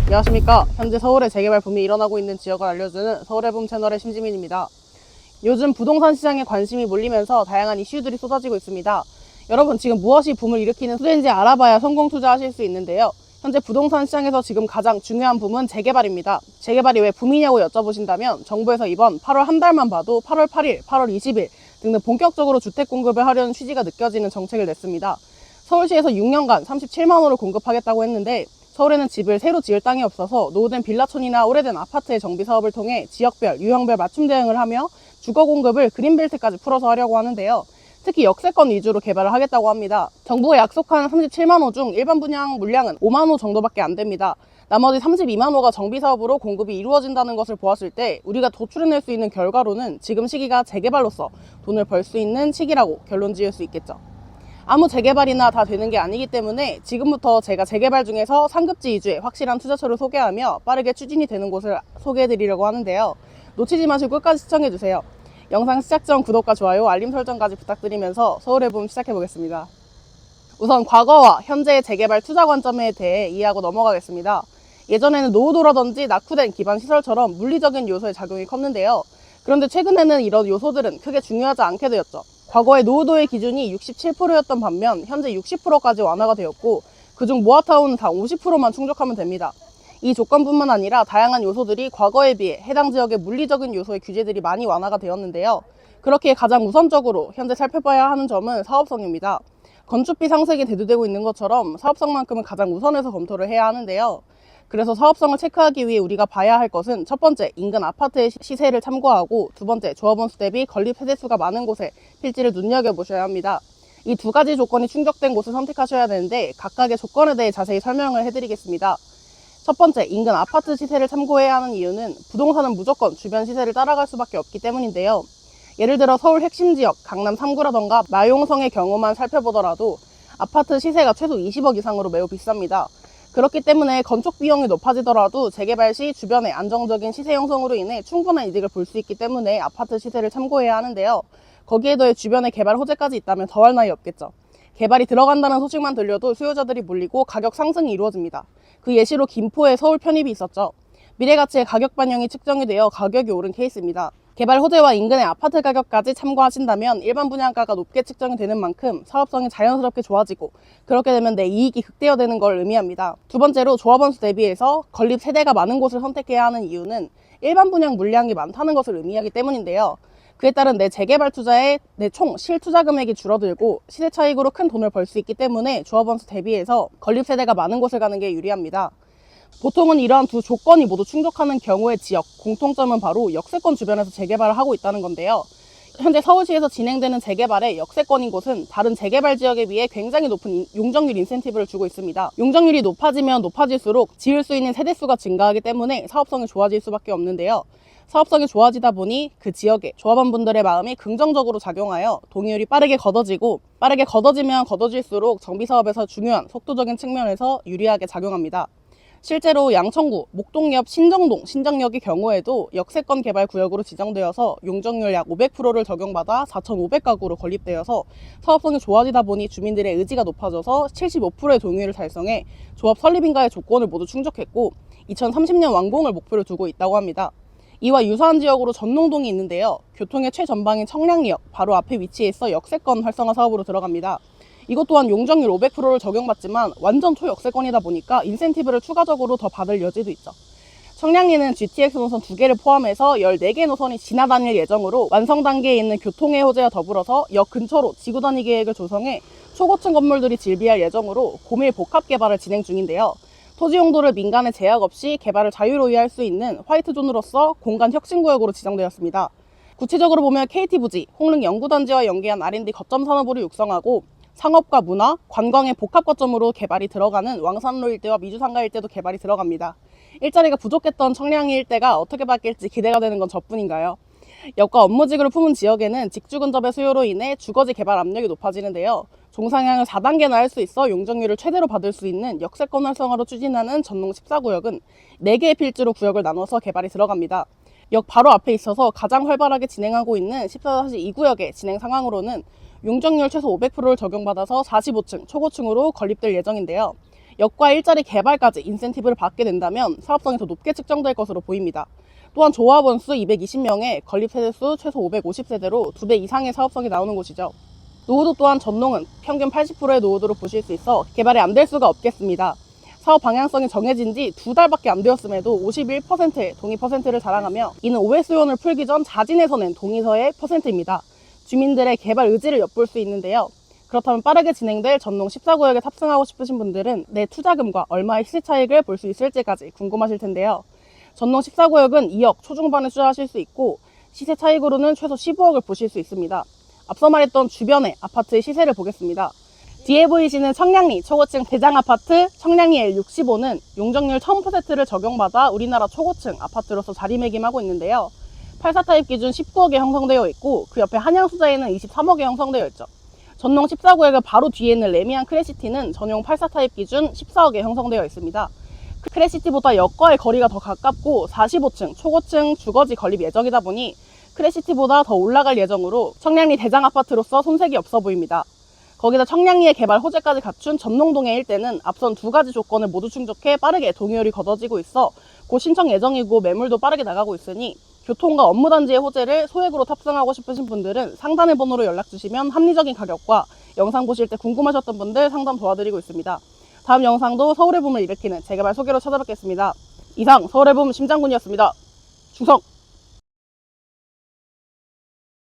안녕하십니까. 현재 서울의 재개발 붐이 일어나고 있는 지역을 알려주는 서울의 붐 채널의 심지민입니다. 요즘 부동산 시장에 관심이 몰리면서 다양한 이슈들이 쏟아지고 있습니다. 여러분, 지금 무엇이 붐을 일으키는 수요인지 알아봐야 성공 투자하실 수 있는데요. 현재 부동산 시장에서 지금 가장 중요한 붐은 재개발입니다. 재개발이 왜 붐이냐고 여쭤보신다면 정부에서 이번 8월 한 달만 봐도 8월 8일, 8월 20일 등등 본격적으로 주택 공급을 하려는 취지가 느껴지는 정책을 냈습니다. 서울시에서 6년간 37만 호를 공급하겠다고 했는데 서울에는 집을 새로 지을 땅이 없어서 노후된 빌라촌이나 오래된 아파트의 정비 사업을 통해 지역별, 유형별 맞춤 대응을 하며 주거 공급을 그린벨트까지 풀어서 하려고 하는데요. 특히 역세권 위주로 개발을 하겠다고 합니다. 정부가 약속한 37만 호 중 일반 분양 물량은 5만 호 정도밖에 안 됩니다. 나머지 32만 호가 정비 사업으로 공급이 이루어진다는 것을 보았을 때 우리가 도출해낼 수 있는 결과로는 지금 시기가 재개발로서 돈을 벌 수 있는 시기라고 결론 지을 수 있겠죠. 아무 재개발이나 다 되는 게 아니기 때문에 지금부터 제가 재개발 중에서 상급지 위주의 확실한 투자처를 소개하며 빠르게 추진이 되는 곳을 소개해드리려고 하는데요. 놓치지 마시고 끝까지 시청해주세요. 영상 시작 전 구독과 좋아요, 알림 설정까지 부탁드리면서 서울의 붐 시작해보겠습니다. 우선 과거와 현재의 재개발 투자 관점에 대해 이해하고 넘어가겠습니다. 예전에는 노후도라든지 낙후된 기반 시설처럼 물리적인 요소의 작용이 컸는데요. 그런데 최근에는 이런 요소들은 크게 중요하지 않게 되었죠. 과거의 노후도의 기준이 67%였던 반면 현재 60%까지 완화가 되었고 그중 모아타운은 단 50%만 충족하면 됩니다. 이 조건뿐만 아니라 다양한 요소들이 과거에 비해 해당 지역의 물리적인 요소의 규제들이 많이 완화가 되었는데요. 그렇기에 가장 우선적으로 현재 살펴봐야 하는 점은 사업성입니다. 건축비 상승이 대두되고 있는 것처럼 사업성만큼은 가장 우선해서 검토를 해야 하는데요. 그래서 사업성을 체크하기 위해 우리가 봐야 할 것은 첫 번째, 인근 아파트의 시세를 참고하고 두 번째, 조합원 수 대비 건립 세대수가 많은 곳에 필지를 눈여겨보셔야 합니다. 이 두 가지 조건이 충족된 곳을 선택하셔야 되는데 각각의 조건에 대해 자세히 설명을 해드리겠습니다. 첫 번째, 인근 아파트 시세를 참고해야 하는 이유는 부동산은 무조건 주변 시세를 따라갈 수밖에 없기 때문인데요. 예를 들어 서울 핵심 지역, 강남 3구라던가 마용성의 경우만 살펴보더라도 아파트 시세가 최소 20억 이상으로 매우 비쌉니다. 그렇기 때문에 건축 비용이 높아지더라도 재개발 시 주변의 안정적인 시세 형성으로 인해 충분한 이득을 볼 수 있기 때문에 아파트 시세를 참고해야 하는데요. 거기에 더해 주변에 개발 호재까지 있다면 더할 나위 없겠죠. 개발이 들어간다는 소식만 들려도 수요자들이 몰리고 가격 상승이 이루어집니다. 그 예시로 김포에 서울 편입이 있었죠. 미래가치의 가격 반영이 측정이 되어 가격이 오른 케이스입니다. 개발 호재와 인근의 아파트 가격까지 참고하신다면 일반 분양가가 높게 측정이 되는 만큼 사업성이 자연스럽게 좋아지고 그렇게 되면 내 이익이 극대화되는 걸 의미합니다. 두 번째로 조합원 수 대비해서 건립 세대가 많은 곳을 선택해야 하는 이유는 일반 분양 물량이 많다는 것을 의미하기 때문인데요. 그에 따른 내 재개발 투자에 내 총 실투자 금액이 줄어들고 시세 차익으로 큰 돈을 벌 수 있기 때문에 조합원 수 대비해서 건립 세대가 많은 곳을 가는 게 유리합니다. 보통은 이러한 두 조건이 모두 충족하는 경우의 지역, 공통점은 바로 역세권 주변에서 재개발을 하고 있다는 건데요. 현재 서울시에서 진행되는 재개발의 역세권인 곳은 다른 재개발 지역에 비해 굉장히 높은 용적률 인센티브를 주고 있습니다. 용적률이 높아지면 높아질수록 지을 수 있는 세대수가 증가하기 때문에 사업성이 좋아질 수밖에 없는데요. 사업성이 좋아지다 보니 그 지역의 조합원분들의 마음이 긍정적으로 작용하여 동의율이 빠르게 걷어지면 걷어질수록 정비사업에서 중요한 속도적인 측면에서 유리하게 작용합니다. 실제로 양천구, 목동역, 신정동, 신정역의 경우에도 역세권 개발 구역으로 지정되어서 용적률 약 500%를 적용받아 4,500가구로 건립되어서 사업성이 좋아지다 보니 주민들의 의지가 높아져서 75%의 동의율을 달성해 조합 설립인가의 조건을 모두 충족했고 2030년 완공을 목표로 두고 있다고 합니다. 이와 유사한 지역으로 전농동이 있는데요. 교통의 최전방인 청량리역 바로 앞에 위치해 있어 역세권 활성화 사업으로 들어갑니다. 이것 또한 용적률 500%를 적용받지만 완전 초역세권이다 보니까 인센티브를 추가적으로 더 받을 여지도 있죠. 청량리는 GTX 노선 2개를 포함해서 14개 노선이 지나다닐 예정으로 완성 단계에 있는 교통의 호재와 더불어서 역 근처로 지구단위 계획을 조성해 초고층 건물들이 질비할 예정으로 고밀 복합 개발을 진행 중인데요. 토지 용도를 민간의 제약 없이 개발을 자유로이 할 수 있는 화이트존으로서 공간 혁신구역으로 지정되었습니다. 구체적으로 보면 KT부지, 홍릉연구단지와 연계한 R&D 거점 산업으로 육성하고 상업과 문화, 관광의 복합 거점으로 개발이 들어가는 왕산로 일대와 미주상가 일대도 개발이 들어갑니다. 일자리가 부족했던 청량리 일대가 어떻게 바뀔지 기대가 되는 건 저뿐인가요? 역과 업무직을 품은 지역에는 직주 근접의 수요로 인해 주거지 개발 압력이 높아지는데요. 종상향을 4단계나 할 수 있어 용적률을 최대로 받을 수 있는 역세권 활성화로 추진하는 전농 14구역은 4개의 필지로 구역을 나눠서 개발이 들어갑니다. 역 바로 앞에 있어서 가장 활발하게 진행하고 있는 14-2구역의 진행 상황으로는 용적률 최소 500%를 적용받아서 45층, 초고층으로 건립될 예정인데요. 역과 일자리 개발까지 인센티브를 받게 된다면 사업성이 더 높게 측정될 것으로 보입니다. 또한 조합원 수 220명에 건립 세대수 최소 550세대로 2배 이상의 사업성이 나오는 곳이죠. 노후도 또한 전농은 평균 80%의 노후도로 보실 수 있어 개발이 안 될 수가 없겠습니다. 사업 방향성이 정해진 지 2달밖에 안 되었음에도 51%의 동의 퍼센트를 자랑하며 이는 OS원을 풀기 전 자진해서 낸 동의서의 퍼센트입니다. 주민들의 개발 의지를 엿볼 수 있는데요. 그렇다면 빠르게 진행될 전농 14구역에 탑승하고 싶으신 분들은 내 투자금과 얼마의 시세 차익을 볼 수 있을지까지 궁금하실 텐데요. 전농 14구역은 2억 초중반에 투자하실 수 있고 시세 차익으로는 최소 15억을 보실 수 있습니다. 앞서 말했던 주변의 아파트의 시세를 보겠습니다. 뒤에 보이시는 청량리 초고층 대장아파트 청량리 L65는 용적률 1000%를 적용받아 우리나라 초고층 아파트로서 자리매김하고 있는데요. 84타입 기준 19억에 형성되어 있고 그 옆에 한양수자에는 23억에 형성되어 있죠. 전농 14구역의 바로 뒤에 있는 레미안 크레시티는 전용 84타입 기준 14억에 형성되어 있습니다. 크레시티보다 역과의 거리가 더 가깝고 45층 초고층 주거지 건립 예정이다 보니 크레시티보다 더 올라갈 예정으로 청량리 대장아파트로서 손색이 없어 보입니다. 거기다 청량리의 개발 호재까지 갖춘 전농동의 일대는 앞선 두 가지 조건을 모두 충족해 빠르게 동의율이 걷어지고 있어 곧 신청 예정이고 매물도 빠르게 나가고 있으니 교통과 업무단지의 호재를 소액으로 탑승하고 싶으신 분들은 상단의 번호로 연락주시면 합리적인 가격과 영상 보실 때 궁금하셨던 분들 상담 도와드리고 있습니다. 다음 영상도 서울의 붐을 일으키는 재개발 소개로 찾아뵙겠습니다. 이상 서울의 붐 심장군이었습니다. 충성!